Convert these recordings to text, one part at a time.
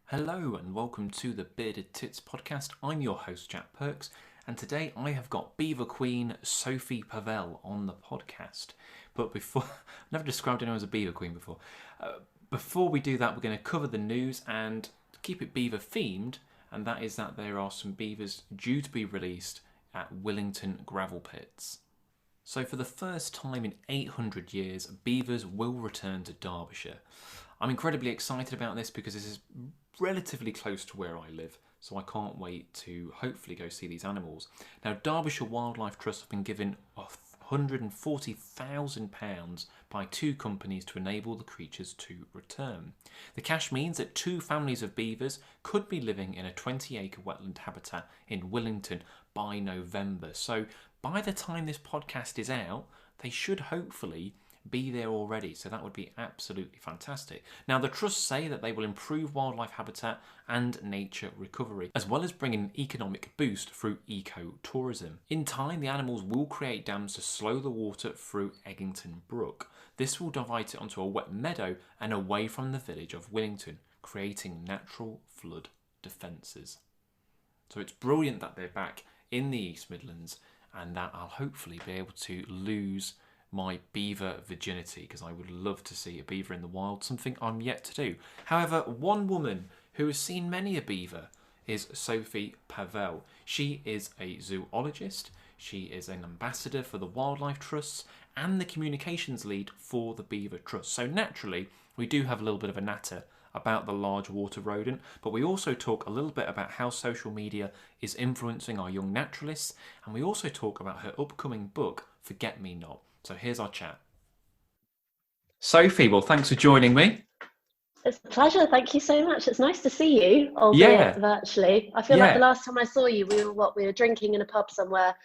Hello and welcome to the Bearded Tits podcast. I'm your host Jack Perks, and today I have got Beaver Queen Sophie Pavelle on the podcast. But before, I've never described anyone as a Beaver Queen before. Before we do that, we're going to cover the news and keep it Beaver themed, and that is that there are some beavers due to be released at Willington gravel pits. So for the first time in 800 years, beavers will return to Derbyshire. I'm incredibly excited about this because this is relatively close to where I live, so I can't wait to hopefully go see these animals. Now, Derbyshire Wildlife Trust have been given £140,000 by two companies to enable the creatures to return. The cash means that two families of beavers could be living in a 20-acre wetland habitat in Willington by November. So by the time this podcast is out, they should hopefully be there already, so that would be absolutely fantastic. Now, the trusts say that they will improve wildlife habitat and nature recovery, as well as bring an economic boost through eco-tourism. In time, the animals will create dams to slow the water through Eggington Brook. This will divert it onto a wet meadow and away from the village of Willington, creating natural flood defences. So it's brilliant that they're back in the East Midlands, and that I'll hopefully be able to lose my beaver virginity, because I would love to see a beaver in the wild, something I'm yet to do. However, one woman who has seen many a beaver is Sophie Pavelle. She is a zoologist, she is an ambassador for the Wildlife Trusts and the communications lead for the Beaver Trust. So naturally, we do have a little bit of a natter about the large water rodent, but we also talk a little bit about how social media is influencing our young naturalists, and we also talk about her upcoming book, Forget Me Not. So here's our chat. Sophie, well, thanks for joining me. It's a pleasure. Thank you so much. It's nice to see you, albeit virtually. I feel like the last time I saw you, we were drinking in a pub somewhere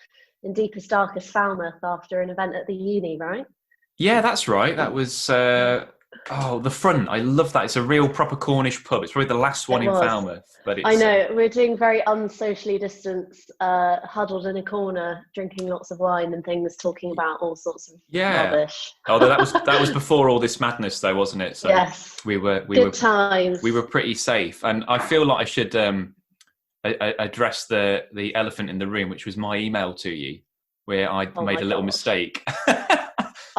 in deepest, darkest Falmouth after an event at the uni, right? Yeah, that's right. That was the front. I love that. It's a real proper Cornish pub. It's probably the last one in Falmouth, but it's. I know we're doing very unsocially distanced, huddled in a corner, drinking lots of wine and things, talking about all sorts of rubbish. Although that was before all this madness, though, wasn't it? So yes, we were times. We were pretty safe, and I feel like I should address the elephant in the room, which was my email to you, where I made a little mistake.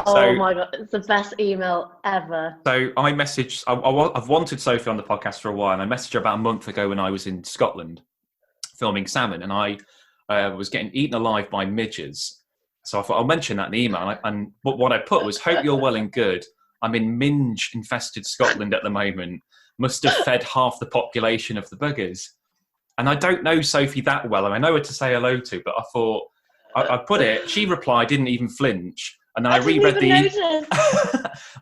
Oh my God, it's the best email ever. So I messaged, I've wanted Sophie on the podcast for a while, and I messaged her about a month ago when I was in Scotland filming salmon, and I was getting eaten alive by midges. So I thought I'll mention that in the email. And what I put was, hope you're well and good. I'm in minge-infested Scotland at the moment. Must have fed half the population of the buggers. And I don't know Sophie that well, and I know her to say hello to, but I thought, I put it, she replied, didn't even flinch. And then I reread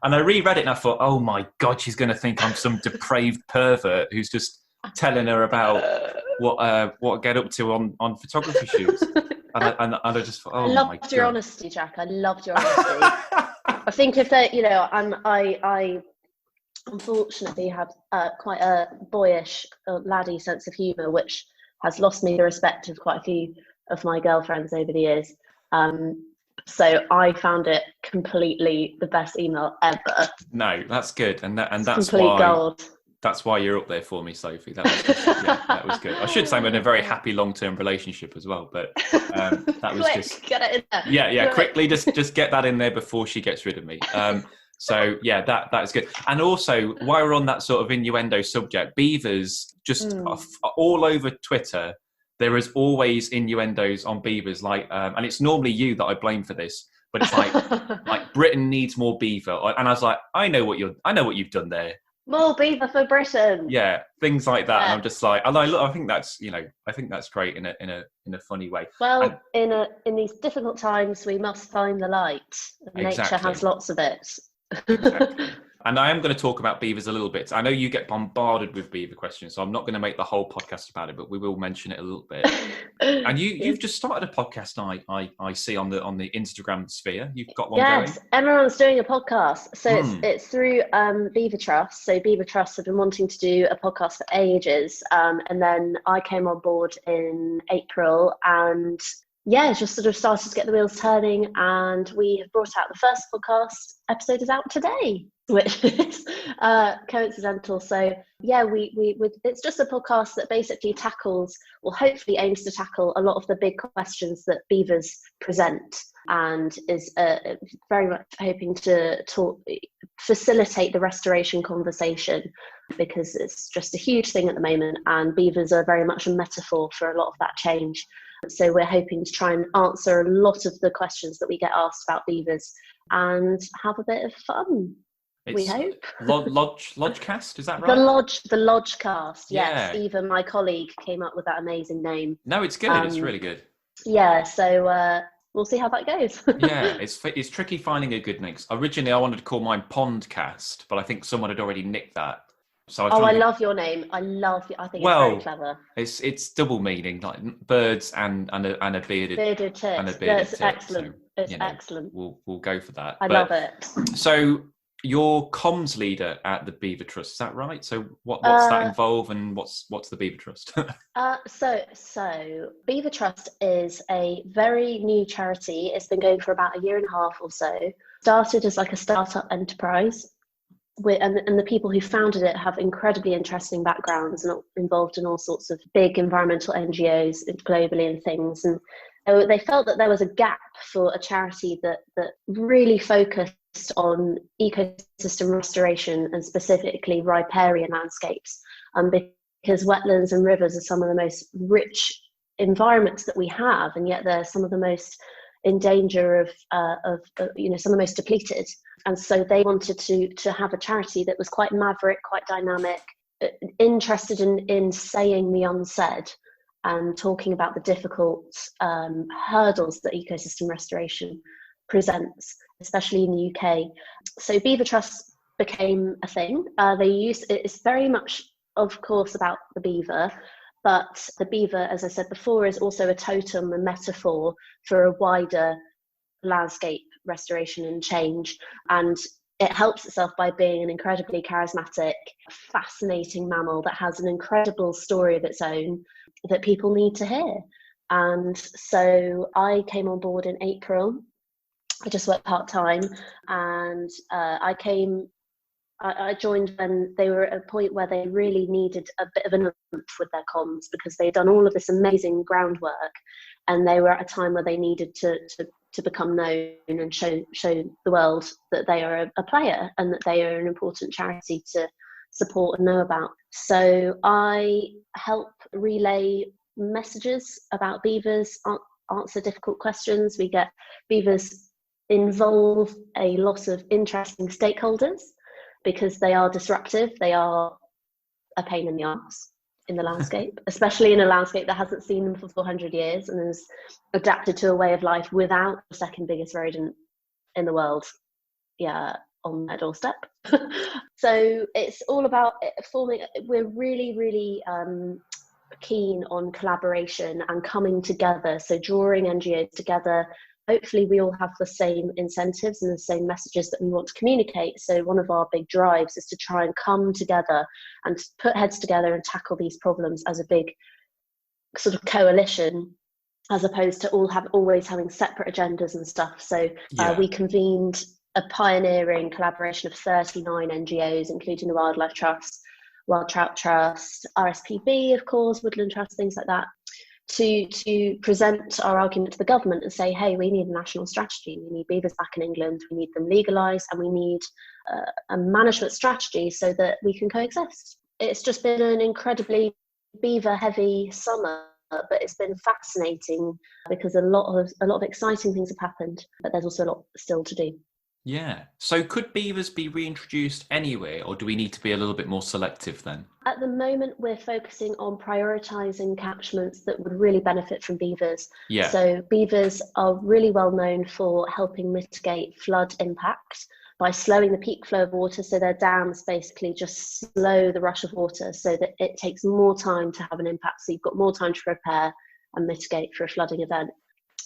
and I reread it, and I thought, oh my God, she's going to think I'm some depraved pervert who's just telling her about what I get up to on photography shoots. And I just thought, oh my God. I loved your honesty, Jack. I loved your honesty. I think if that, I unfortunately have quite a boyish, laddie sense of humour, which has lost me the respect of quite a few of my girlfriends over the years. So I found it completely the best email ever. No, that's good, and that's complete gold. That's why you're up there for me, Sophie. That was just, that was good. I should say I'm in a very happy long-term relationship as well, but that was just get it in there. Yeah, quickly just get that in there before she gets rid of me. So yeah, that is good. And also, while we're on that sort of innuendo subject, beavers just all over Twitter. There is always innuendos on beavers, and it's normally you that I blame for this. But it's like Britain needs more beaver, and I was like, I know what you've done there. More beaver for Britain. Yeah, things like that, and I'm just like, I think that's great in a funny way. Well, in these difficult times, we must find the light. Nature has lots of it. Exactly. And I am going to talk about beavers a little bit. I know you get bombarded with beaver questions, so I'm not going to make the whole podcast about it, but we will mention it a little bit. And you've just started a podcast. I see on the Instagram sphere. You've got one going. Yes, everyone's doing a podcast. So it's through Beaver Trust. So Beaver Trust have been wanting to do a podcast for ages, and then I came on board in April, and yeah, just sort of started to get the wheels turning, and we have brought out the first podcast episode is out today, which is coincidental. So yeah, it's just a podcast that basically tackles, or hopefully aims to tackle, a lot of the big questions that beavers present, and is very much hoping to facilitate the restoration conversation, because it's just a huge thing at the moment, and beavers are very much a metaphor for a lot of that change. So we're hoping to try and answer a lot of the questions that we get asked about beavers and have a bit of fun. We hope. Lodgecast, is that right? The Lodgecast, yes. Yeah. Eva, my colleague, came up with that amazing name. No, it's good. It's really good. Yeah, so we'll see how that goes. Yeah, it's tricky finding a good name. Originally, I wanted to call mine Pondcast, but I think someone had already nicked that. So I love your name. I think it's very clever. It's double meaning, like birds and a bearded tits. And a bearded That's tit. excellent. So, it's excellent. We'll go for that. I love it. So you're comms leader at the Beaver Trust, is that right? So what's that involve, and what's the Beaver Trust? So Beaver Trust is a very new charity. It's been going for about a year and a half or so. Started as like a startup enterprise. And the people who founded it have incredibly interesting backgrounds and involved in all sorts of big environmental NGOs globally and things. And they felt that there was a gap for a charity that really focused on ecosystem restoration, and specifically riparian landscapes, because wetlands and rivers are some of the most rich environments that we have, and yet they're some of the most in danger of some of the most depleted. And so they wanted to have a charity that was quite maverick, quite dynamic, interested in saying the unsaid and talking about the difficult hurdles that ecosystem restoration presents, especially in the UK. So Beaver Trust became a thing. It's very much, of course, about the beaver, but the beaver, as I said before, is also a totem, a metaphor for a wider landscape restoration and change. And it helps itself by being an incredibly charismatic, fascinating mammal that has an incredible story of its own that people need to hear. And so I came on board in April. I just worked part-time, and I joined when they were at a point where they really needed a bit of an oomph with their comms, because they'd done all of this amazing groundwork, and they were at a time where they needed to become known and show the world that they are a player and that they are an important charity to support and know about. So I help relay messages about beavers, answer difficult questions. We get beavers involve a lot of interesting stakeholders, because they are disruptive. They are a pain in the arse in the landscape, especially in a landscape that hasn't seen them for 400 years and has adapted to a way of life without the second biggest rodent in the world on their doorstep. So it's all about forming. We're really, really keen on collaboration and coming together, so drawing NGOs together. Hopefully we all have the same incentives and the same messages that we want to communicate. So one of our big drives is to try and come together and put heads together and tackle these problems as a big sort of coalition, as opposed to always having separate agendas and stuff. So we convened a pioneering collaboration of 39 NGOs, including the Wildlife Trust, Wild Trout Trust, RSPB, of course, Woodland Trust, things like that, to present our argument to the government and say, hey, we need a national strategy. We need beavers back in England. We need them legalised, and we need a management strategy so that we can coexist. It's just been an incredibly beaver-heavy summer, but it's been fascinating because a lot of exciting things have happened, but there's also a lot still to do. Yeah. So could beavers be reintroduced anywhere, or do we need to be a little bit more selective then? At the moment, we're focusing on prioritising catchments that would really benefit from beavers. Yeah. So beavers are really well known for helping mitigate flood impact by slowing the peak flow of water. So their dams basically just slow the rush of water so that it takes more time to have an impact. So you've got more time to prepare and mitigate for a flooding event.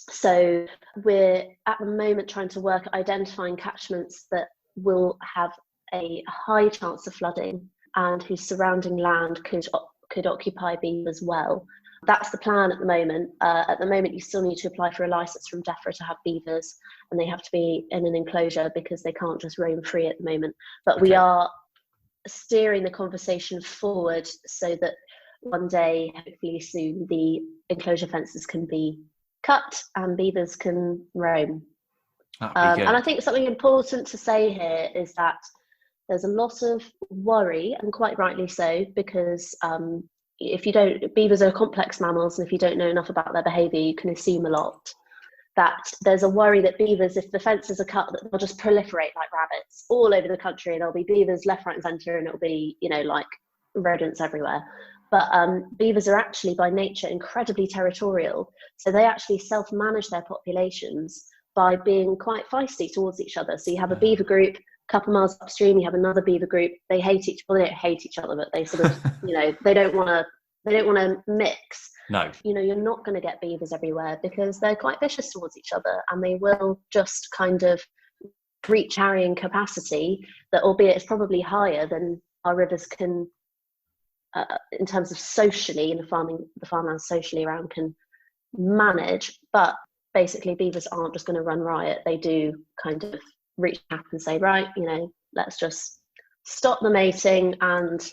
So we're at the moment trying to work at identifying catchments that will have a high chance of flooding and whose surrounding land could occupy beavers well. That's the plan at the moment. At the moment, you still need to apply for a license from DEFRA to have beavers, and they have to be in an enclosure because they can't just roam free at the moment. But we are steering the conversation forward so that one day, hopefully soon, the enclosure fences can be cut and beavers can roam. And I think something important to say here is that there's a lot of worry, and quite rightly so, because beavers are complex mammals, and if you don't know enough about their behaviour, you can assume a lot. That there's a worry that beavers, if the fences are cut, that they'll just proliferate like rabbits all over the country. There'll be beavers left, right and centre, and it'll be, like rodents everywhere. But beavers are actually by nature incredibly territorial. So they actually self-manage their populations by being quite feisty towards each other. So you have a beaver group, a couple miles upstream, you have another beaver group. They they don't hate each other, but they sort of, they don't want to mix. No. You're not going to get beavers everywhere because they're quite vicious towards each other, and they will just kind of reach carrying capacity that, albeit is probably higher than our rivers can, in terms of socially, in the farmland socially around can manage. But basically, beavers aren't just going to run riot. They do kind of reach out and say, right, let's just stop the mating and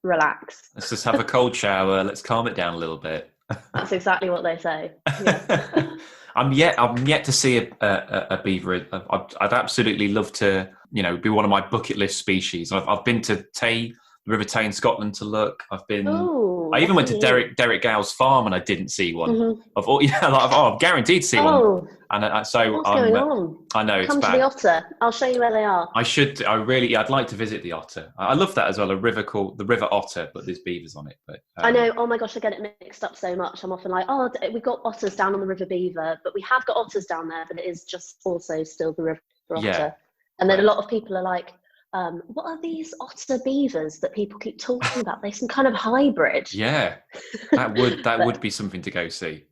relax. Let's just have a cold shower. Let's calm it down a little bit. That's exactly what they say. Yeah. I'm yet to see a beaver. I'd absolutely love to, be one of my bucket list species. I've been to Tay, the River Tay in Scotland to look. I even went to Derek Gale's farm and I didn't see one. Mm-hmm. I'm guaranteed to see one. And so what's going on? I know Come to the Otter. I'll show you where they are. I should. I'd like to visit the Otter. I love that as well. A river called the River Otter, but there's beavers on it. But I know. Oh my gosh, I get it mixed up so much. I'm often like, we've got otters down on the River Beaver, but we have got otters down there, but it is just also still the River Otter. Yeah. And then a lot of people are like, what are these otter beavers that people keep talking about? They're some kind of hybrid. Yeah, that would be something to go see.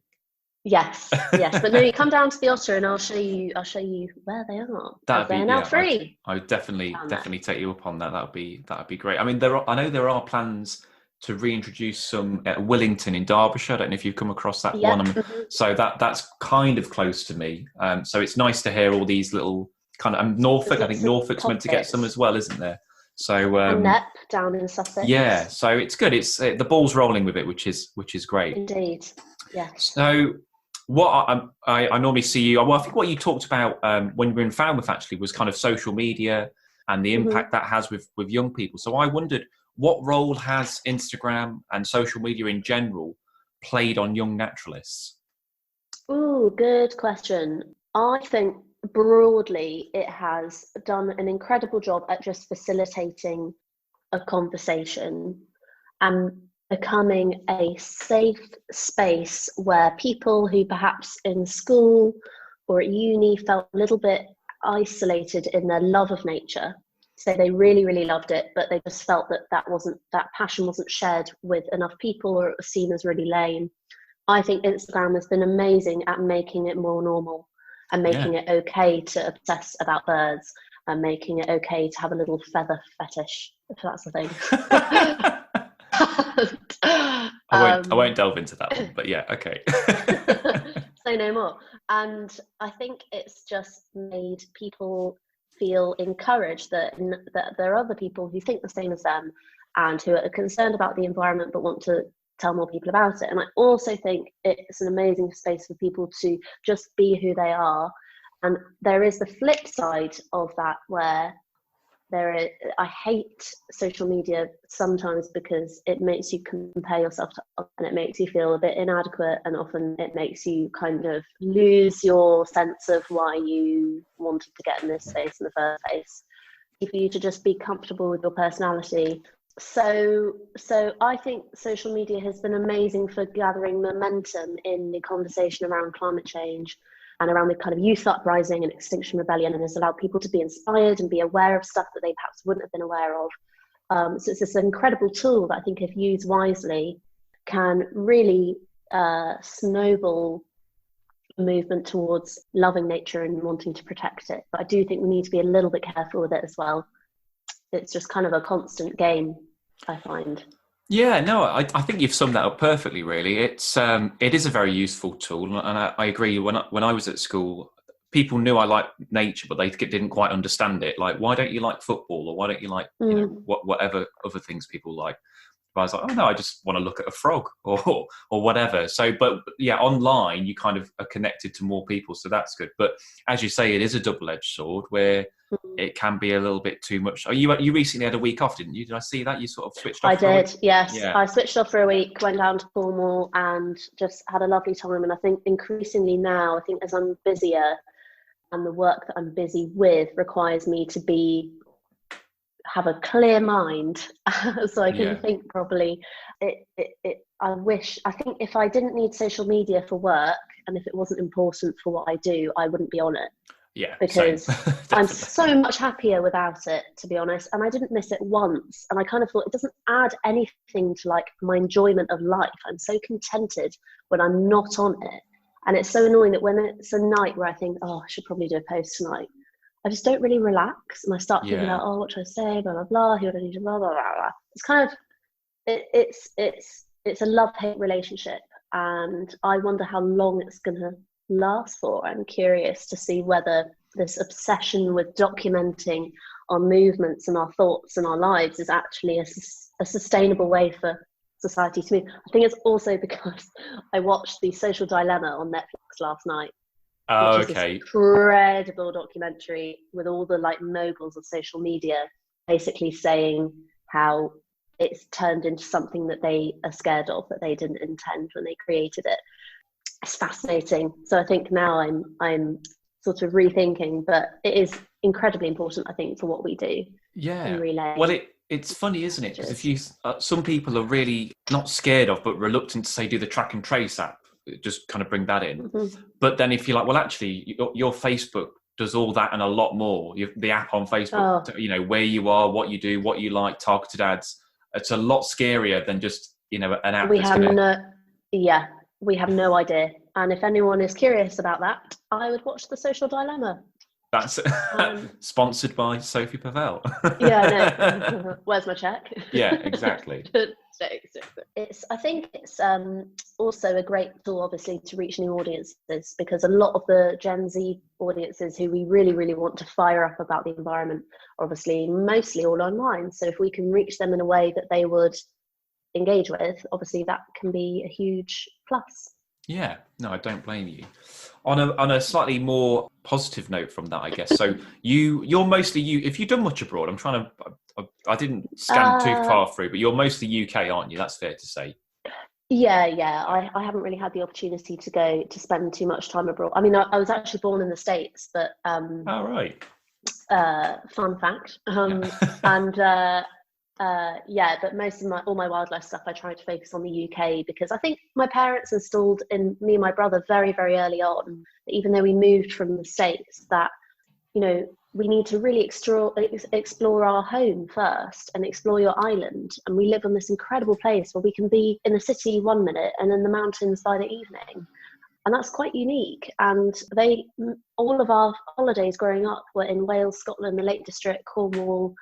Yes, but no, you come down to the Otter and I'll show you where they are. They're now free. I would definitely take you up on that. That'd be great. I mean, I know there are plans to reintroduce some at Willington in Derbyshire. I don't know if you've come across that one. Mm-hmm. So that's kind of close to me. So it's nice to hear all these little kind of Norfolk. I think Norfolk's meant to get some as well, isn't there? So and Nep down in Sussex. Yeah, so it's good. It's the ball's rolling with it, which is great. Indeed. Yeah. So what I normally see you. Well, I think what you talked about when you were in Falmouth actually was kind of social media and the impact that has with young people. So I wondered, what role has Instagram and social media in general played on young naturalists? Oh, good question. I think broadly it has done an incredible job at just facilitating a conversation and becoming a safe space where people who perhaps in school or at uni felt a little bit isolated in their love of nature, so they really, really loved it, but they just felt that passion wasn't shared with enough people, or it was seen as really lame. I think Instagram has been amazing at making it more normal and making it okay to obsess about birds and making it okay to have a little feather fetish, if that's the thing. I won't delve into that one, but yeah, okay. Say no more. And I think it's just made people feel encouraged that there are other people who think the same as them and who are concerned about the environment but want to tell more people about it. And I also think it's an amazing space for people to just be who they are. And there is the flip side of that where I hate social media sometimes because it makes you compare yourself to others and it makes you feel a bit inadequate, and often it makes you kind of lose your sense of why you wanted to get in this space in the first place. For you to just be comfortable with your personality. So I think social media has been amazing for gathering momentum in the conversation around climate change and around the kind of youth uprising and Extinction Rebellion, and has allowed people to be inspired and be aware of stuff that they perhaps wouldn't have been aware of. So it's this incredible tool that I think, if used wisely, can really snowball a movement towards loving nature and wanting to protect it. But I do think we need to be a little bit careful with it as well. It's just kind of a constant game, I find. Yeah, no, I think you've summed that up perfectly. Really, it is a very useful tool, and I agree. When I was at school, people knew I liked nature, but they didn't quite understand it. Like, why don't you like football, or why don't you like Mm. whatever other things people like? But I was like, oh no, I just want to look at a frog or whatever. So, but yeah, online you kind of are connected to more people, so that's good. But as you say, it is a double-edged sword where it can be a little bit too much. Oh, you recently had a week off, didn't you? Did I see that? You sort of switched I off for a week? did, yes. Yeah. I switched off for a week, went down to Cornwall and just had a lovely time. And I think increasingly now, I think as I'm busier and the work that I'm busy with requires me to have a clear mind so I can Yeah. think properly. I think if I didn't need social media for work and if it wasn't important for what I do, I wouldn't be on it, Yeah, same. because I'm Definitely. so much happier without it, to be honest. And I didn't miss it once. And I kind of thought it doesn't add anything to like my enjoyment of life. I'm so contented when I'm not on it. And it's so annoying that when it's a night where I think, oh, I should probably do a post tonight, I just don't really relax. And I start thinking Yeah. about, oh, what should I say? Blah, blah, blah. Who do I need to blah, blah, blah, blah. It's kind of, it's a love-hate relationship. And I wonder how long it's going to last for. I'm curious to see whether this obsession with documenting our movements and our thoughts and our lives is actually a sustainable way for society to move. I think it's also because I watched The Social Dilemma on Netflix last night, Oh, which is this okay. incredible documentary with all the like moguls of social media basically saying how it's turned into something that they are scared of, that they didn't intend when they created it. It's fascinating. So I think now I'm sort of rethinking, but it is incredibly important, I think, for what we do in Yeah. Well, relaying it's funny, isn't it? Because if messages. you some people are really not scared of, but reluctant to say do the track and trace app, just kind of bring that in. Mm-hmm. But then if you're like, well, actually, your Facebook does all that and a lot more. The app on Facebook, Oh, where you are, what you do, what you like, targeted ads. It's a lot scarier than just an app we that's have gonna. no, yeah, we have no idea. And if anyone is curious about that, I would watch The Social Dilemma. That's Um, sponsored by Sophie Pavelle. yeah, I know. Where's my check? Yeah, exactly. I think it's also a great tool, obviously, to reach new audiences, because a lot of the Gen Z audiences who we really, really want to fire up about the environment are obviously mostly all online. So if we can reach them in a way that they would engage with, obviously that can be a huge plus. Yeah, no, I don't blame you. On a slightly more positive note from that, I guess. So you're mostly you. If you've done much abroad, I'm trying to. I didn't scan too Uh, far through, but you're mostly UK, aren't you? That's fair to say. yeah. Yeah. I haven't really had the opportunity to go to spend too much time abroad. I mean, I was actually born in the States, but All right. fun fact. Yeah. And yeah, but most of all my wildlife stuff, I try to focus on the UK, because I think my parents installed in me and my brother very, very early on that even though we moved from the States, that we need to really explore our home first and explore your island. And we live on this incredible place where we can be in the city one minute and in the mountains by the evening, and that's quite unique. And all of our holidays growing up were in Wales, Scotland, the Lake District, Cornwall,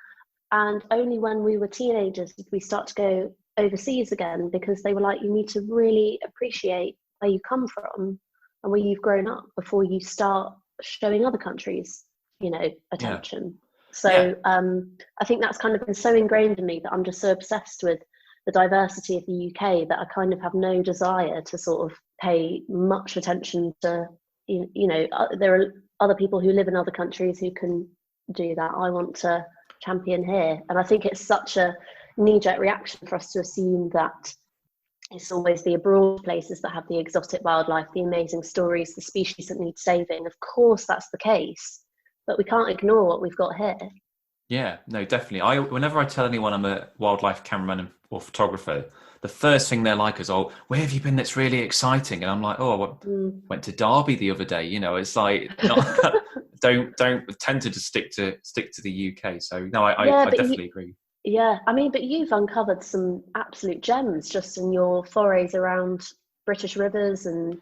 and only when we were teenagers did we start to go overseas again, because they were like, you need to really appreciate where you come from and where you've grown up before you start showing other countries, Yeah. attention. Yeah. So I think that's kind of been so ingrained in me that I'm just so obsessed with the diversity of the UK that I kind of have no desire to sort of pay much attention to, there are other people who live in other countries who can do that. I want to champion here. And I think it's such a knee-jerk reaction for us to assume that it's always the abroad places that have the exotic wildlife, the amazing stories, the species that need saving. Of course that's the case, but we can't ignore what we've got here. Yeah, no, definitely. Whenever I tell anyone I'm a wildlife cameraman or photographer, the first thing they're like is, "Oh, where have you been? That's really exciting." And I'm like, "Oh, I Mm. went to Derby the other day." It's like not don't tend to just stick to the UK. So no, Yeah, I but definitely agree. yeah, I mean, but you've uncovered some absolute gems just in your forays around British rivers and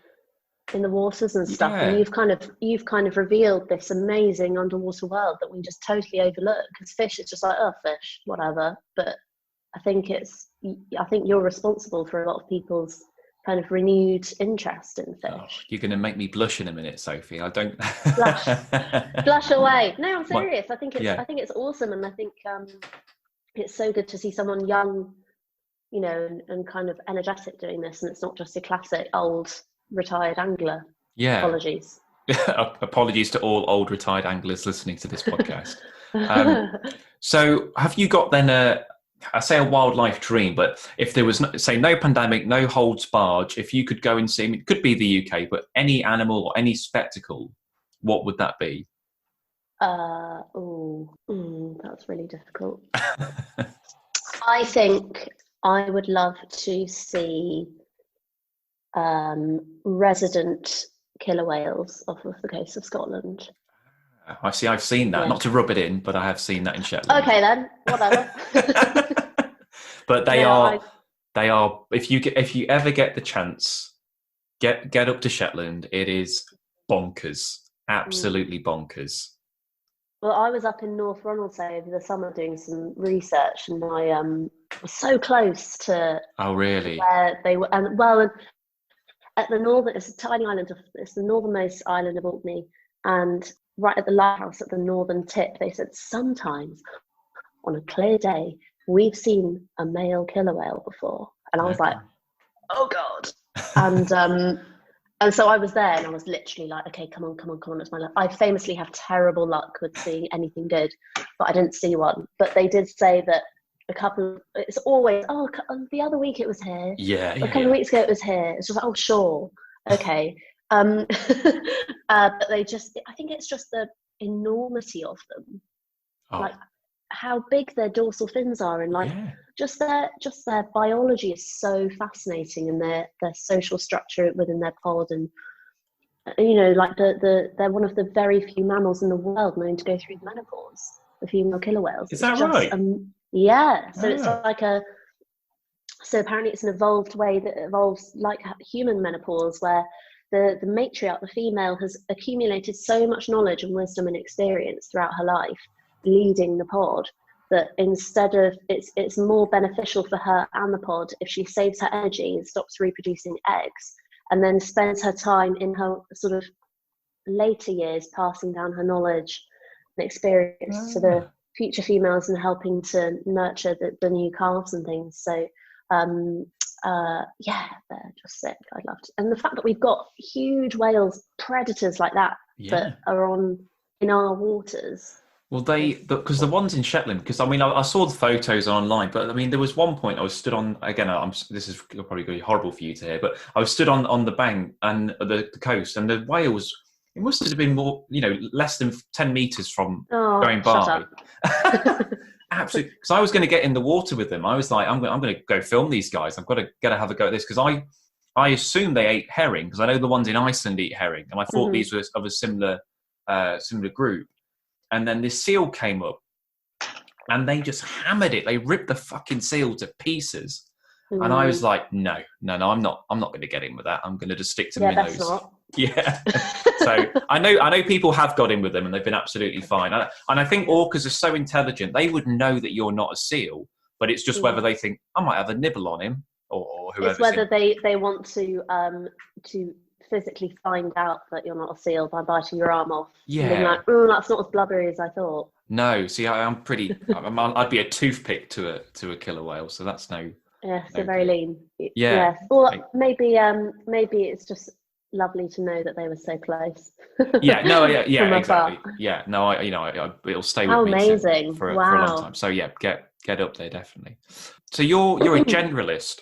in the waters and stuff, and Yeah, you've kind of revealed this amazing underwater world that we just totally overlook, because fish is just like, oh, fish, whatever. But I think it's I think you're responsible for a lot of people's kind of renewed interest in Oh, fish. you're going to make me blush in a minute, Sophie. I don't. Blush away. No, I'm My, serious. I think yeah. it's awesome, and I think it's so good to see someone young, you know, and kind of energetic doing this, and it's not just a classic old retired angler. Yeah. Apologies. Apologies to all old retired anglers listening to this podcast. So have you got then I say a wildlife dream, but if there was, say, no pandemic, no holds barred, if you could go and see, it could be the UK, but any animal or any spectacle, what would that be? That's really difficult. I think I would love to see resident killer whales off of the coast of Scotland. I see. I've seen that. Yeah. Not to rub it in, but I have seen that in Shetland. Okay, then whatever. But they are. If you ever get the chance, get up to Shetland. It is bonkers. Absolutely bonkers. Well, I was up in North Ronaldsay over the summer doing some research, and I was so close to. Oh, really? Where they were, and at the northern, it's a tiny island. It's the northernmost island of Orkney, and right at the lighthouse at the northern tip, they said sometimes on a clear day we've seen a male killer whale before, and I was like, oh god, and so I was there, and I was literally like, okay, come on, it's my luck. I famously have terrible luck with seeing anything good, but I didn't see one. But they did say that it's always, the other week it was here. Yeah. A couple of weeks ago it was here. It's just like, oh, sure. Okay. But I think it's just the enormity of them. Like how big their dorsal fins are, and like just their biology is so fascinating, and their social structure within their pod, and you know, like they're one of the very few mammals in the world known to go through menopause. The female killer whales. Is that right? Yeah. So it's like so apparently it's an evolved way that evolves like human menopause, where the matriarch, the female, has accumulated so much knowledge and wisdom and experience throughout her life leading the pod, that instead of it's more beneficial for her and the pod if she saves her energy and stops reproducing eggs, and then spends her time in her sort of later years passing down her knowledge and experience to the future females and helping to nurture the new calves and things. So they're just sick. I loved it. And the fact that we've got huge whales, predators like that are in our waters. Well, because the ones in Shetland, because I mean, I saw the photos online, but I mean, there was one point I was stood on, again, this is probably going to be horrible for you to hear, but I was stood on the bank and the coast, and the whales, it must have been more, you know, less than 10 meters from going by. Absolutely. Because I was going to get in the water with them. I was like, I'm going to go film these guys. I've got to have a go at this, because I assume they ate herring, because I know the ones in Iceland eat herring, and I thought these were of a similar group. And then this seal came up, and they just hammered it. They ripped the fucking seal to pieces. And I was like, no, I'm not going to get in with that. I'm going to just stick to minnows. Yeah. So I know people have got in with them, and they've been absolutely fine. And I think orcas are so intelligent, they would know that you're not a seal, but it's just whether they think, I might have a nibble on him, or whoever. It's whether they want to physically find out that you're not a seal by biting your arm off. Yeah. Being like, that's not as blubbery as I thought. No, see, I'm pretty. I'd be a toothpick to a killer whale, so that's no. Yeah, so very lean. Yeah. Or maybe it's just lovely to know that they were so close. Yeah, exactly. Yeah, no, it'll stay with me amazing. for a long time. So yeah, get up there definitely. So you're a generalist.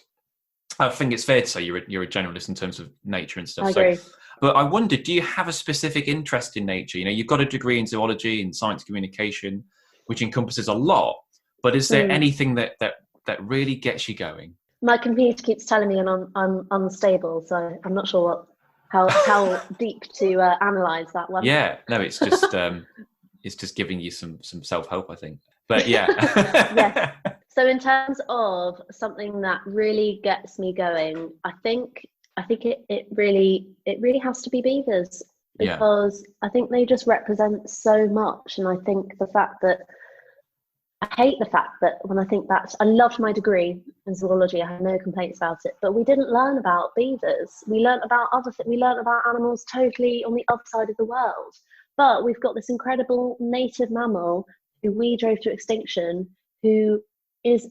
I think it's fair to say you're a generalist in terms of nature and stuff. I agree. But I wondered, do you have a specific interest in nature? You know, you've got a degree in zoology and science communication, which encompasses a lot. But is there anything that really gets you going? My computer keeps telling me I'm unstable, so I'm not sure how deep to analyse that one. Yeah, no, it's just giving you some self-help, I think. But yeah. Yes. So in terms of something that really gets me going, I think it really has to be beavers, because I think they just represent so much. And I think the fact that I hate the fact that when I think back, I loved my degree in zoology. I had no complaints about it, but we didn't learn about beavers. We learned about other things. We learned about animals totally on the other side of the world. But we've got this incredible native mammal who we drove to extinction, who is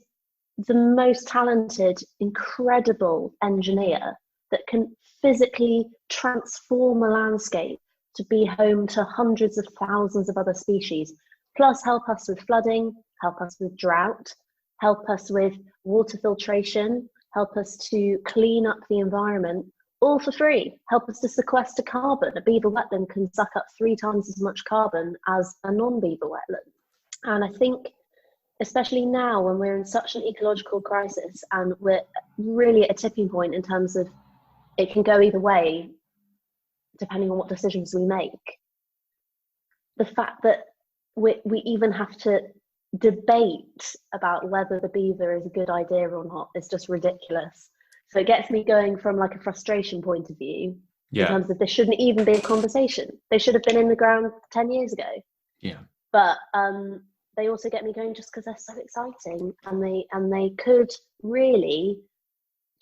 the most talented, incredible engineer that can physically transform a landscape to be home to hundreds of thousands of other species, plus help us with flooding, help us with drought, help us with water filtration, help us to clean up the environment, all for free. Help us to sequester carbon. A beaver wetland can suck up 3 times as much carbon as a non-beaver wetland. And I think, especially now when we're in such an ecological crisis and we're really at a tipping point in terms of it can go either way, depending on what decisions we make, the fact that we even have to debate about whether the beaver is a good idea or not is just ridiculous. So it gets me going from like a frustration point of view in terms of there shouldn't even be a conversation. They should have been in the ground 10 years ago. Yeah. But they also get me going just because they're so exciting, and they could really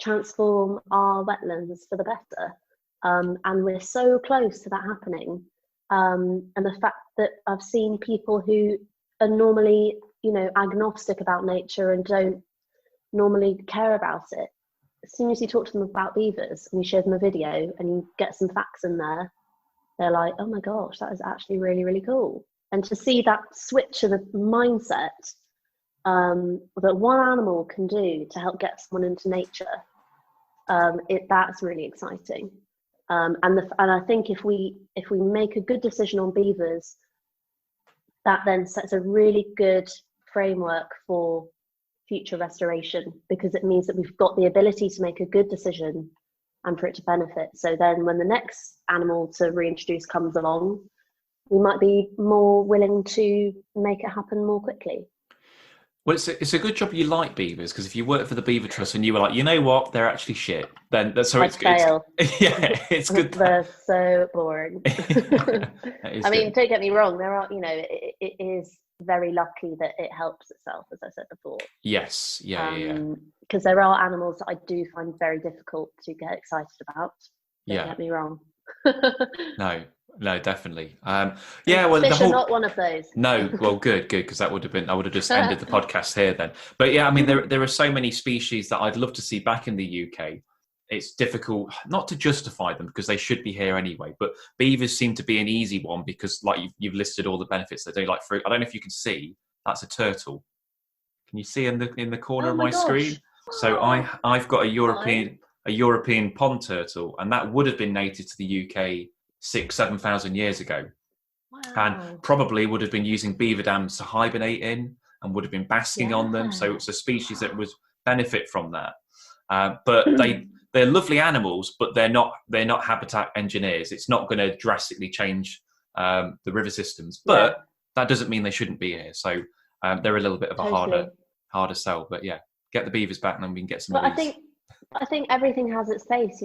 transform our wetlands for the better. And we're so close to that happening. And the fact that I've seen people who are normally, agnostic about nature and don't normally care about it, as soon as you talk to them about beavers and you show them a video and you get some facts in there, they're like, oh my gosh, that is actually really, really cool. And to see that switch of the mindset that one animal can do to help get someone into nature, that's really exciting. And I think if we make a good decision on beavers, that then sets a really good framework for future restoration, because it means that we've got the ability to make a good decision and for it to benefit. So then when the next animal to reintroduce comes along, we might be more willing to make it happen more quickly. Well, it's a good job you like beavers, because if you work for the Beaver Trust and you were like, you know what, they're actually shit, then that's so I'd fail. Yeah, it's good. They're so boring. I mean, good. don't get me wrong. There are, it is very lucky that it helps itself, as I said before. Yes, yeah. Because there are animals that I do find very difficult to get excited about. Don't get me wrong. No, definitely. Well, fish are not one of those. No, well, good, because I would have just ended the podcast here then. But yeah, I mean, there are so many species that I'd love to see back in the UK. It's difficult not to justify them because they should be here anyway. But beavers seem to be an easy one because, like, you've listed all the benefits they do. Like, I don't know if you can see, that's a turtle. Can you see in the corner of my screen? So I've got a European pond turtle, and that would have been native to the UK 6,000-7,000 years ago. Wow. And probably would have been using beaver dams to hibernate in and would have been basking on them. So it's a species that would benefit from that. But they're lovely animals, but they're not habitat engineers. It's not going to drastically change the river systems, but that doesn't mean they shouldn't be here. So they're a little bit of a harder sell. But yeah, get the beavers back and then we can get some of these. I think everything has its place.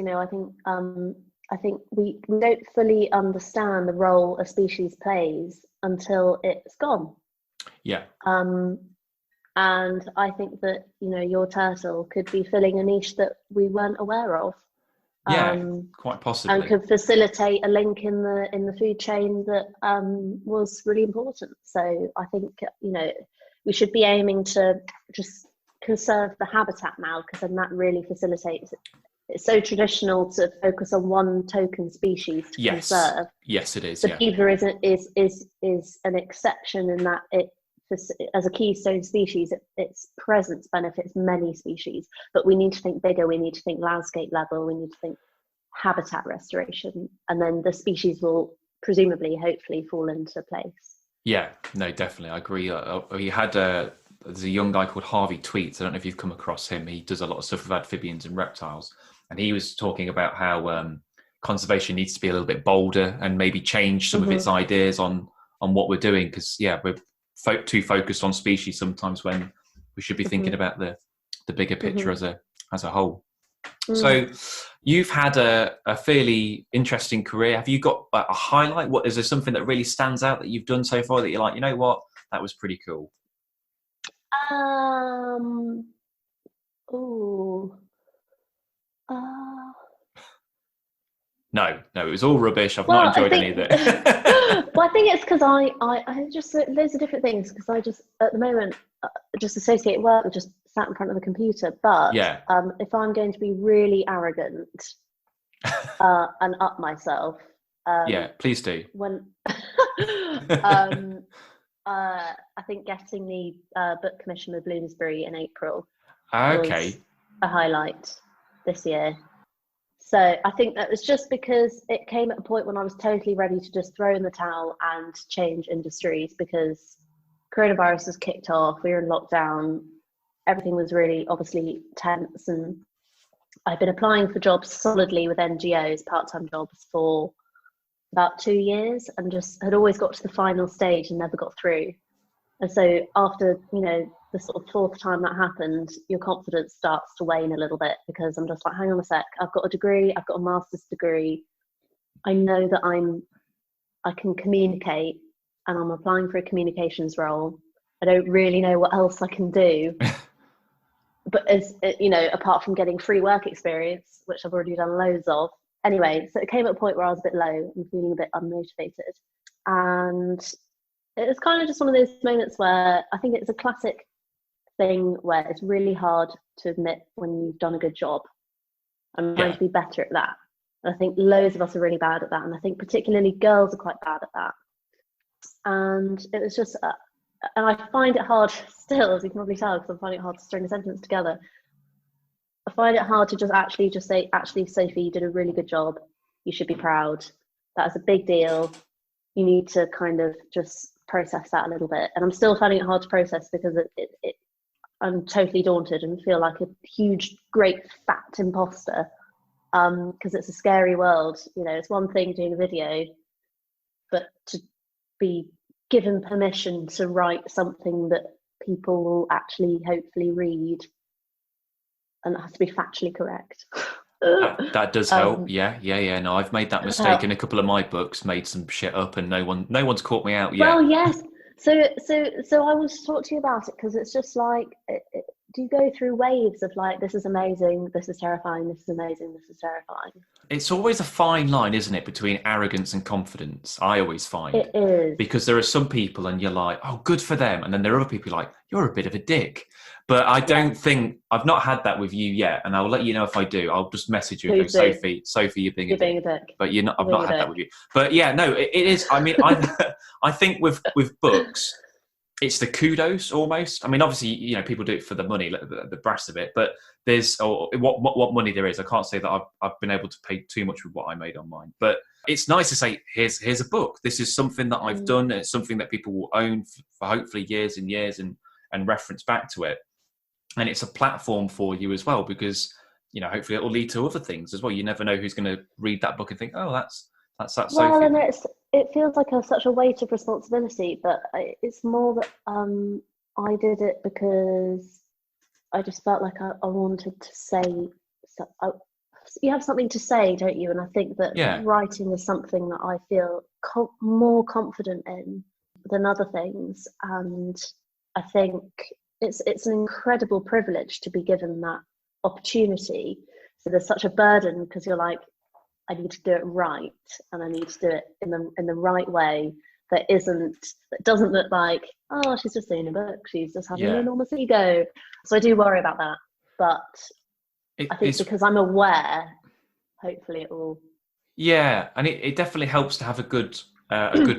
I think we don't fully understand the role a species plays until it's gone. Yeah. And I think that, your turtle could be filling a niche that we weren't aware of. Yeah, quite possibly. And could facilitate a link in the food chain that was really important. So I think, we should be aiming to just conserve the habitat now, because then that really facilitates it. It's so traditional to focus on one token species to conserve. Yes, it is. The beaver is an exception in that it, as a keystone species, its presence benefits many species. But we need to think bigger. We need to think landscape level. We need to think habitat restoration, and then the species will presumably, hopefully, fall into place. Yeah, no, definitely, I agree. We had there's a young guy called Harvey Tweets. I don't know if you've come across him. He does a lot of stuff with amphibians and reptiles. And he was talking about how conservation needs to be a little bit bolder and maybe change some of its ideas on what we're doing. Because, we're too focused on species sometimes when we should be thinking about the bigger picture as a whole. So you've had a fairly interesting career. Have you got a highlight? Is there something that really stands out that you've done so far that you're like, you know what, that was pretty cool? Um. Ooh. Uh, No, it was all rubbish. I've not well, I enjoyed any of think. it. Well, I think it's because I just loads of different things because I just at the moment just associate work with just sat in front of the computer. But Yeah. if I'm going to be really arrogant and up myself, Yeah, please do. when um, I think getting the book commission with Bloomsbury in April was Okay. a highlight this year. So I think that was just because it came at a point when I was totally ready to just throw in the towel and change industries because coronavirus was kicked off, we were in lockdown, everything was really obviously tense, and I've been applying for jobs solidly with NGOs, part-time jobs for about 2 years, and just had always got to the final stage and never got through. And so after, the sort of fourth time that happened, your confidence starts to wane a little bit because I'm just like, hang on a sec, I've got a degree, I've got a master's degree. I know that I can communicate and I'm applying for a communications role. I don't really know what else I can do. But apart from getting free work experience, which I've already done loads of. Anyway, so it came at a point where I was a bit low and feeling a bit unmotivated. And it was kind of just one of those moments where I think it's a classic thing where it's really hard to admit when you've done a good job. I'm trying to be better at that. And I think loads of us are really bad at that. And I think particularly girls are quite bad at that. And it was just, and I find it hard still, as you can probably tell, because I'm finding it hard to string a sentence together. I find it hard to just say, actually, Sophie, you did a really good job. You should be proud. That's a big deal. You need to kind of just process that a little bit. And I'm still finding it hard to process because I'm totally daunted and feel like a huge, great, fat imposter because it's a scary world. It's one thing doing a video, but to be given permission to write something that people will actually hopefully read, and it has to be factually correct. That does help. Yeah. No, I've made that mistake in a couple of my books, made some shit up, and no one's caught me out yet. Well, yes. So I want to talk to you about it because it's just like, do you go through waves of like, this is amazing, this is terrifying, this is amazing, this is terrifying? It's always a fine line, isn't it, between arrogance and confidence? I always find it is, because there are some people, and you're like, oh, good for them, and then there are other people like, you're a bit of a dick. But I don't think I've not had that with you yet, and I'll let you know if I do. I'll just message you and go, Sophie, you're being a dick. But you're not. I've not had that with you. But yeah, no, it is. I mean, I think with books, it's the kudos almost. I mean, obviously, people do it for the money, the brass of it. But there's what money there is. I can't say that I've been able to pay too much with what I made on mine. But it's nice to say, here's a book. This is something that I've done. And it's something that people will own for hopefully years and years and reference back to it. And it's a platform for you as well because hopefully it will lead to other things as well. You never know who's going to read that book and think, oh, that's that Sophie. Well, and it feels like such a weight of responsibility, but it's more that I did it because I just felt like I wanted to say. You have something to say, don't you? And I think that writing is something that I feel more confident in than other things, and I think it's an incredible privilege to be given that opportunity. So there's such a burden because you're like, I need to do it right, and I need to do it in the right way that doesn't look like, oh, she's just doing a book, she's just having an enormous ego. So I do worry about that, but I think because I'm aware, hopefully it will. Yeah, and it definitely helps to have a good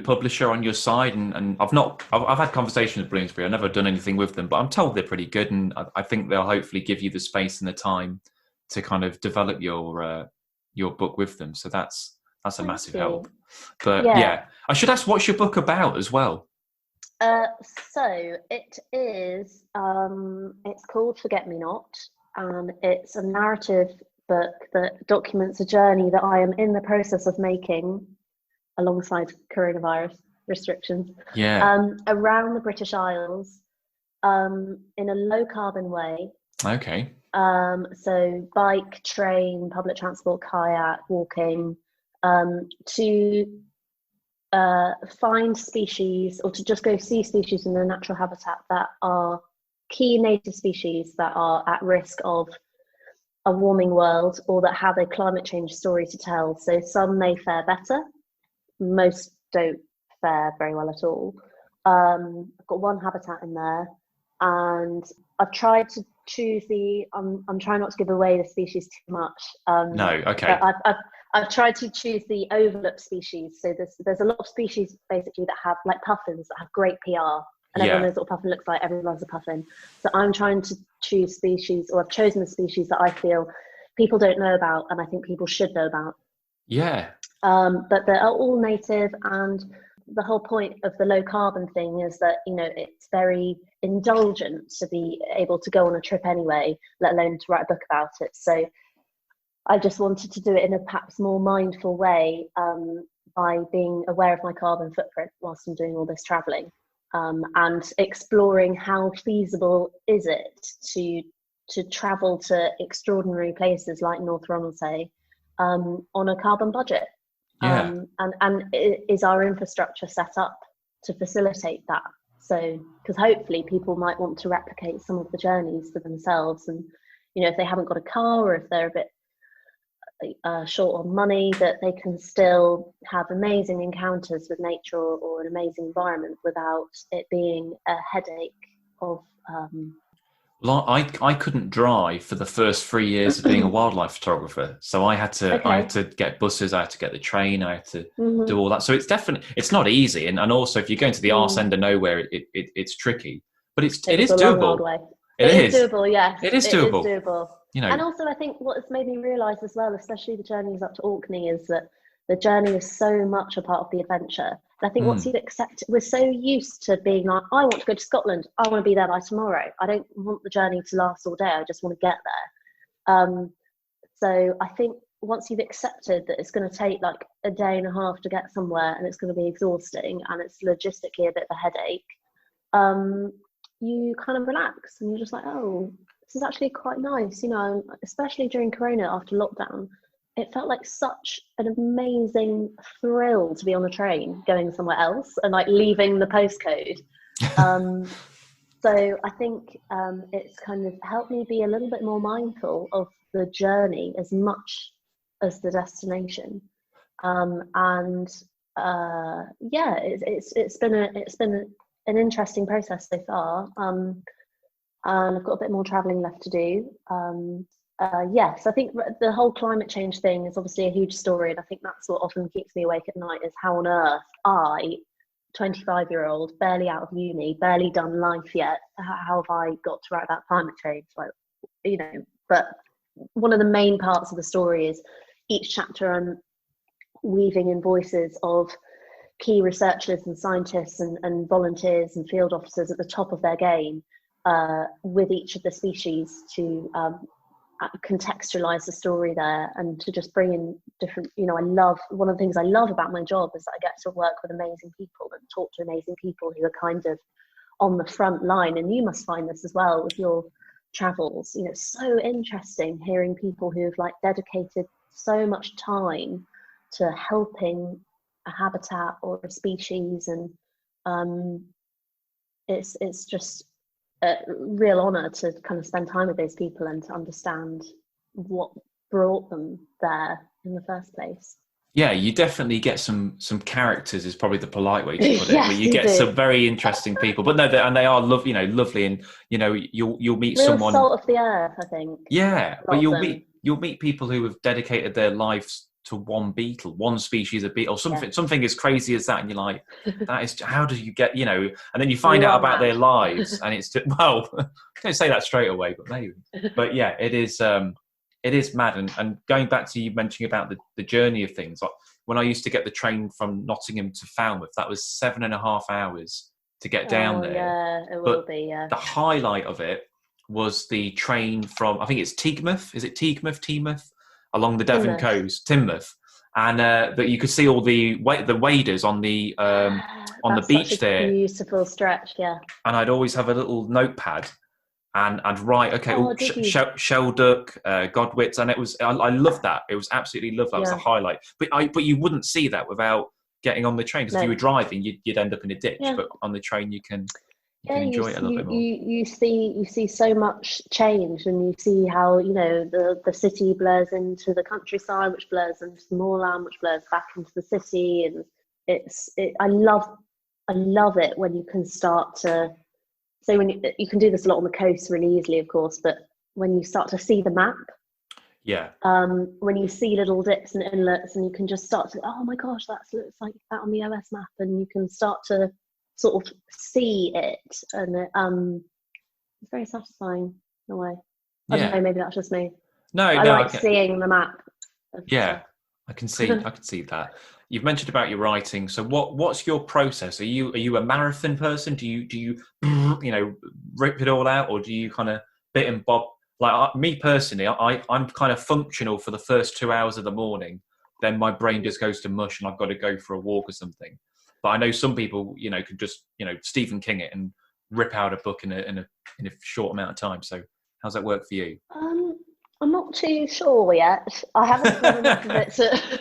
publisher on your side. And I've had conversations with Bloomsbury. I've never done anything with them, but I'm told they're pretty good, and I think they'll hopefully give you the space and the time to kind of develop your book with them. So that's a massive help. But yeah, I should ask, what's your book about as well? So it is. It's called Forget Me Not, and it's a narrative book that documents a journey that I am in the process of making alongside coronavirus restrictions around the British Isles in a low carbon way. Okay. So bike, train, public transport, kayak, walking, to find species or to just go see species in their natural habitat that are key native species that are at risk of a warming world or that have a climate change story to tell. So some may fare better, most don't fare very well at all. I've got one habitat in there, and I've tried to choose I'm trying not to give away the species too much. No, okay. But I've tried to choose the overlooked species. So there's a lot of species basically that have, like puffins, that have great PR, and everyone knows what a puffin looks like. Everyone loves a puffin. So I'm trying to choose species, or I've chosen the species that I feel people don't know about, and I think people should know about. Yeah. But they're all native, and the whole point of the low carbon thing is that, you know, it's very indulgent to be able to go on a trip anyway, let alone to write a book about it. So I just wanted to do it in a perhaps more mindful way, by being aware of my carbon footprint whilst I'm doing all this traveling, and exploring how feasible is it to travel to extraordinary places like North Romilsay on a carbon budget. Yeah. And is our infrastructure set up to facilitate that? So, because hopefully people might want to replicate some of the journeys for themselves, and, you know, if they haven't got a car, or if they're a bit short on money, that they can still have amazing encounters with nature, or an amazing environment without it being a headache of Well, I couldn't drive for the first 3 years of being a wildlife photographer, so I had to get buses, I had to get the train, I had to do all that. So it's not easy, and also if you're going to the arse end of nowhere, it's tricky, but it is a long, doable. old way. It is doable, yes. It is doable. It is doable. You know, and also I think what has made me realise as well, especially the journeys up to Orkney, is that the journey is so much a part of the adventure. And I think once you've accepted, we're so used to being like, I want to go to Scotland, I want to be there by tomorrow. I don't want the journey to last all day, I just want to get there. So I think once you've accepted that it's going to take like a day and a half to get somewhere, and it's going to be exhausting, and it's logistically a bit of a headache, you kind of relax, and you're just like, oh, this is actually quite nice, you know. Especially during Corona, after lockdown, it felt like such an amazing thrill to be on a train going somewhere else and like leaving the postcode. So I think it's kind of helped me be a little bit more mindful of the journey as much as the destination. Yeah, it's been an interesting process so far. And I've got a bit more traveling left to do. Yes, I think the whole climate change thing is obviously a huge story, and I think that's what often keeps me awake at night, is how on earth I, 25-year-old, barely out of uni, barely done life yet, how have I got to write about climate change? Like, you know, but one of the main parts of the story is each chapter I'm weaving in voices of key researchers and scientists and volunteers and field officers at the top of their game, with each of the species, to contextualize the story there, and to just bring in different, you know, one of the things I love about my job is that I get to work with amazing people and talk to amazing people who are kind of on the front line. And you must find this as well with your travels, you know, so interesting hearing people who've like dedicated so much time to helping a habitat or a species, and it's just a real honor to kind of spend time with those people and to understand what brought them there in the first place. Yeah, you definitely get some characters, is probably the polite way to put it. Yes, but you get some very interesting people. But no, and they are lovely, and you know, you'll meet real someone, salt of the earth, I think. Yeah, but you'll meet people who have dedicated their lives to one beetle, one species of beetle, or something as crazy as that, and you're like, that is, how do you get, you know? And then you find out about their lives, and it's well, don't say that straight away, but maybe. But yeah, it is mad. And going back to you mentioning about the journey of things, like when I used to get the train from Nottingham to Falmouth, that was 7.5 hours to get down there. Yeah, it will be. Yeah. The highlight of it was the train from, I think it's Teignmouth. Is it Teignmouth? Along the Devon coast, Teignmouth, and that you could see all the waders on the beach there. Beautiful stretch, yeah. And I'd always have a little notepad and write, Shelduck, Godwits, and it was I loved that. It was absolutely lovely. That was the highlight. But you wouldn't see that without getting on the train, because if you were driving, you'd end up in a ditch. Yeah. But on the train, you can You Yeah, can you enjoy it a little see, bit more. you see so much change, and you see how the city blurs into the countryside, which blurs into the moorland, which blurs back into the city, and I love it when you can start to so when you can do this a lot on the coast really easily, of course, but when you start to see the map, Yeah, when you see little dips and inlets, and you can just start to, oh my gosh, that looks like that on the OS map, and you can start to sort of see it, and it's very satisfying in a way. I don't yeah. know, maybe that's just me. No, But I no, I like can. seeing the map of Yeah, stuff. I can see that. You've mentioned about your writing. So what's your process? Are you a marathon person? Do you rip it all out, or do you kind of bit and bob? Like me personally, I'm kind of functional for the first 2 hours of the morning. Then my brain just goes to mush, and I've got to go for a walk or something. But I know some people, could just Stephen King it and rip out a book in a short amount of time. So how's that work for you? Um, I'm not too sure yet. I haven't done enough of it to.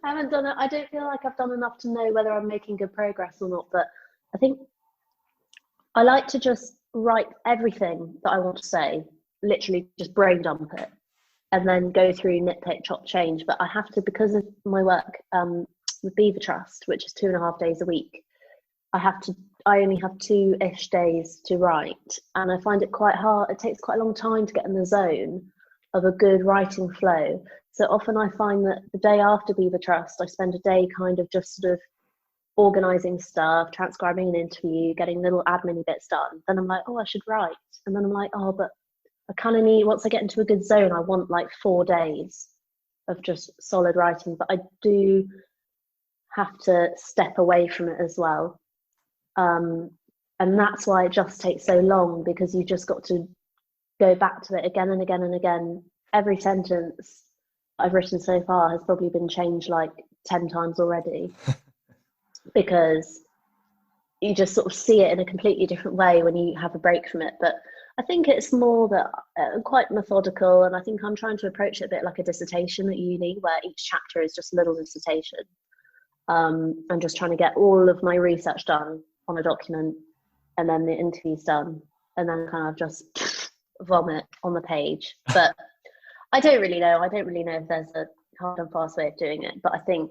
I haven't done it. I don't feel like I've done enough to know whether I'm making good progress or not. But I think I like to just write everything that I want to say, literally just brain dump it, and then go through nitpick, chop, change. But I have to, because of my work with Beaver Trust, which is 2.5 days a week. I only have 2-ish days to write, and I find it quite hard. It takes quite a long time to get in the zone of a good writing flow. So often I find that the day after Beaver Trust, I spend a day kind of just sort of organizing stuff, transcribing an interview, getting little admin bits done. Then I'm like, oh, I should write. And then I'm like, oh, but I kind of need, once I get into a good zone, I want like 4 days of just solid writing. But I do have to step away from it as well. And that's why it just takes so long, because you just got to go back to it again and again and again. Every sentence I've written so far has probably been changed like 10 times already, because you just sort of see it in a completely different way when you have a break from it. But I think it's more that I'm quite methodical, and I think I'm trying to approach it a bit like a dissertation at uni, where each chapter is just a little dissertation. I'm just trying to get all of my research done on a document, and then the interview's done, and then kind of just vomit on the page. But I don't really know. I don't really know if there's a hard and fast way of doing it. But I think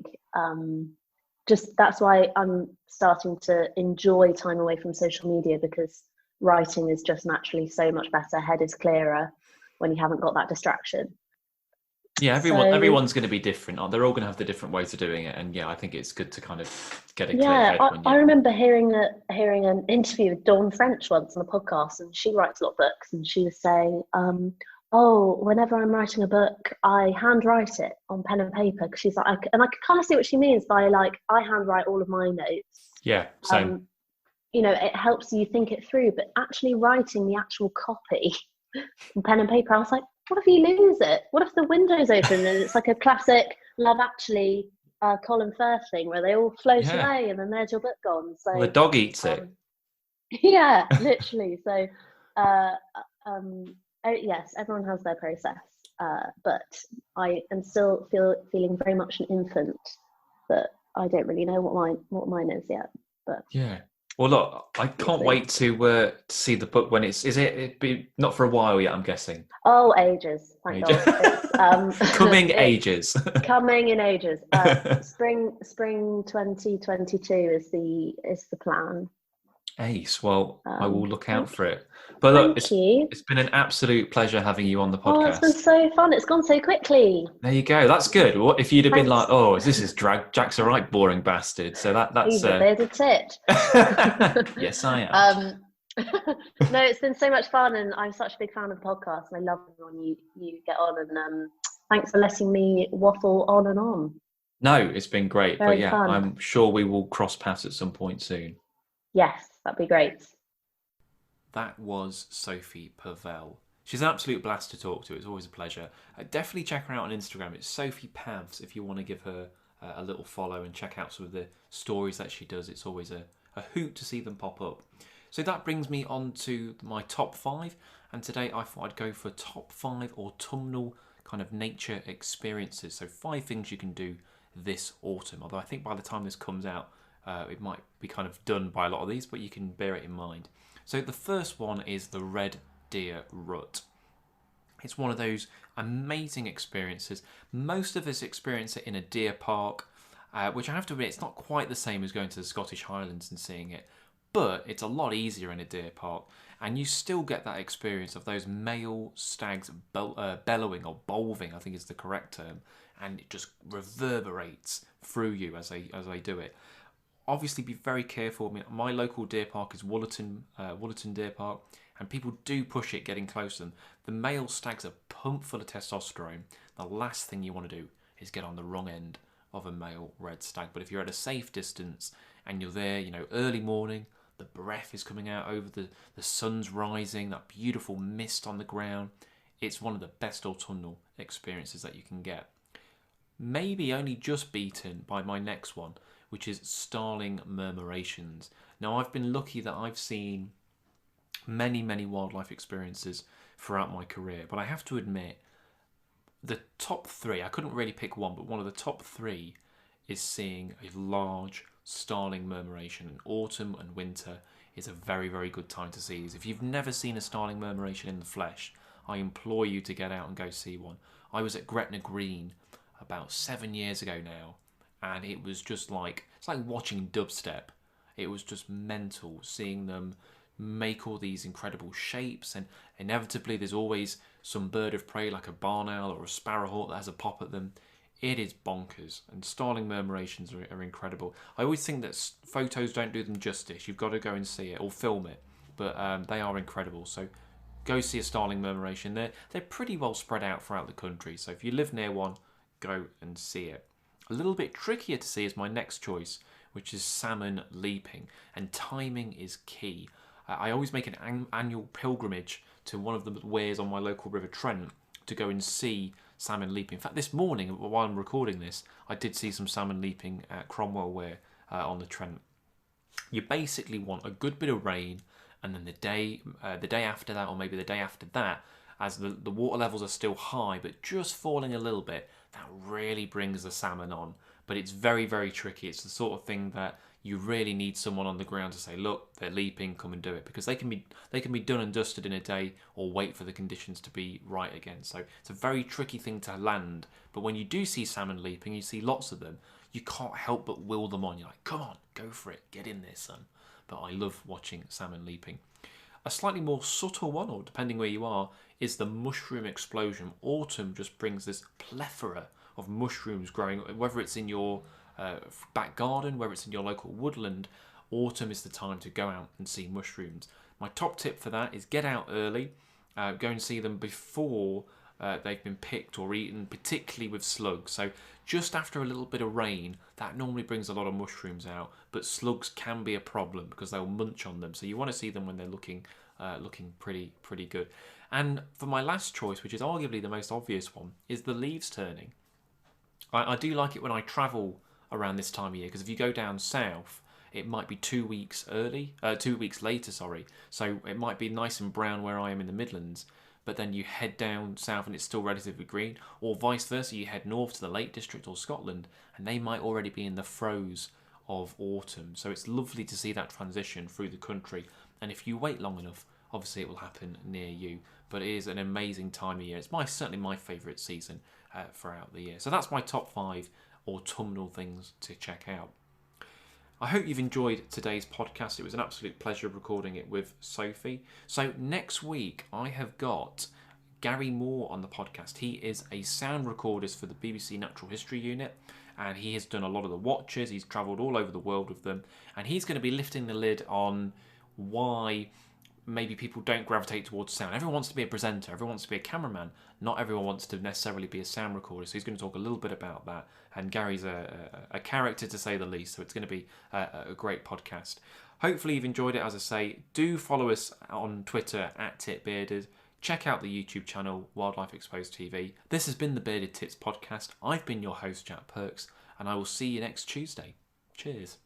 just that's why I'm starting to enjoy time away from social media, because writing is just naturally so much better. Head is clearer when you haven't got that distraction. Yeah, So everyone's going to be different. They're all going to have the different ways of doing it, and yeah, I think it's good to kind of get a clear yeah, head when I you. remember hearing an interview with Dawn French once on a podcast, and she writes a lot of books, and she was saying, "Oh, whenever I'm writing a book, I handwrite it on pen and paper." Because she's like, and I could kind of see what she means by like, I handwrite all of my notes. Yeah, same. Um, it helps you think it through, but actually writing the actual copy on pen and paper, I was like, what if you lose it? What if the window's open and it's like a classic Love Actually Colin Firth thing, where they all float Yeah. away and then there's your book gone. Well, the So dog eats it. yeah, literally. So uh, yes, everyone has their process, but I am still feeling very much an infant, that I don't really know what mine is yet. But Yeah. Well, look, I we'll can't see. wait to see the book when it's. Is it? It'd be not for a while yet. I'm guessing. Oh, ages! Thank Ages. God, it's Coming it's ages. coming in ages. Spring 2022 is the plan. Ace. Well, I will look out Thank for it. But look, thank you. it's been an absolute pleasure having you on the Oh, it's been podcast. so fun. It's gone so quickly. There you go. That's good. What if you'd have been like, Thanks. "Oh, this is drag. Jack's a right boring bastard." So that's He's a bit of tit. yes, I am. No, it's been so much fun, and I'm such a big fan of the podcast, and I love when you get on, and thanks for letting me waffle on and on. No, it's been great. But Very yeah, fun. I'm sure we will cross paths at some point soon. Yes, that'd be great. That was Sophie Pavelle. She's an absolute blast to talk to. It's always a pleasure. Definitely check her out on Instagram. It's Sophie Pavs if you want to give her a little follow and check out some of the stories that she does. It's always a hoot to see them pop up. So that brings me on to my top 5. And today I thought I'd go for top 5 autumnal kind of nature experiences. So 5 things you can do this autumn. Although I think by the time this comes out, it might be kind of done by a lot of these, but you can bear it in mind. So the first one is the red deer rut. It's one of those amazing experiences. Most of us experience it in a deer park, which I have to admit, it's not quite the same as going to the Scottish Highlands and seeing it, but it's a lot easier in a deer park, and you still get that experience of those male stags bellowing, or bolving, I think is the correct term, and it just reverberates through you as they do it. Obviously, be very careful. I mean, my local deer park is Woollerton Deer Park, and people do push it getting close to them. The male stags are pumped full of testosterone. The last thing you want to do is get on the wrong end of a male red stag. But if you're at a safe distance and you're there, early morning, the breath is coming out over the sun's rising, that beautiful mist on the ground. It's one of the best autumnal experiences that you can get. Maybe only just beaten by my next one, which is starling murmurations. Now, I've been lucky that I've seen many, many wildlife experiences throughout my career, but I have to admit, the top three, I couldn't really pick one, but one of the top three is seeing a large starling murmuration. In autumn and winter is a very, very good time to see these. If you've never seen a starling murmuration in the flesh, I implore you to get out and go see one. I was at Gretna Green about 7 years ago now, and it was just it's like watching dubstep. It was just mental seeing them make all these incredible shapes, and inevitably there's always some bird of prey like a barn owl or a sparrowhawk that has a pop at them. It is bonkers, and starling murmurations are incredible. I always think that photos don't do them justice. You've got to go and see it or film it, but they are incredible. So go see a starling murmuration. They're pretty well spread out throughout the country, so if you live near one, go and see it. A little bit trickier to see is my next choice, which is salmon leaping, and timing is key. I always make an annual pilgrimage to one of the weirs on my local River Trent to go and see salmon leaping. In fact, this morning, while I'm recording this, I did see some salmon leaping at Cromwell Weir on the Trent. You basically want a good bit of rain, and then the day after that, or maybe the day after that, as the water levels are still high, but just falling a little bit, that really brings the salmon on. But it's very, very tricky. It's the sort of thing that you really need someone on the ground to say, look, they're leaping, come and do it, because they can be done and dusted in a day, or wait for the conditions to be right again. So it's a very tricky thing to land. But when you do see salmon leaping, you see lots of them, you can't help but will them on. You're like, come on, go for it, get in there, son. But I love watching salmon leaping. A slightly more subtle one, or depending where you are, is the mushroom explosion. Autumn just brings this plethora of mushrooms growing, whether it's in your back garden, whether it's in your local woodland. Autumn is the time to go out and see mushrooms. My top tip for that is get out early, go and see them before they've been picked or eaten, particularly with slugs. So just after a little bit of rain, that normally brings a lot of mushrooms out, but slugs can be a problem because they'll munch on them. So you want to see them when they're looking pretty good. And for my last choice, which is arguably the most obvious one, is the leaves turning. I do like it when I travel around this time of year, because if you go down south, it might be 2 weeks later, sorry. So it might be nice and brown where I am in the Midlands, but then you head down south and it's still relatively green, or vice versa, you head north to the Lake District or Scotland and they might already be in the throes of autumn. So it's lovely to see that transition through the country, and if you wait long enough, obviously it will happen near you. But it is an amazing time of year. It's certainly my favourite season throughout the year. So that's my top 5 autumnal things to check out. I hope you've enjoyed today's podcast. It was an absolute pleasure recording it with Sophie. So next week I have got Gary Moore on the podcast. He is a sound recordist for the BBC Natural History Unit, and he has done a lot of the watches. He's travelled all over the world with them, and he's going to be lifting the lid on why maybe people don't gravitate towards sound. Everyone wants to be a presenter, everyone wants to be a cameraman, not everyone wants to necessarily be a sound recorder. So he's going to talk a little bit about that, and Gary's a character to say the least, so it's going to be a great podcast. Hopefully you've enjoyed it. As I say, do follow us on Twitter @TitBearded. Check out the YouTube channel Wildlife Exposed TV. This has been the Bearded Tits podcast. I've been your host, Jack Perks, and I will see you next Tuesday. Cheers.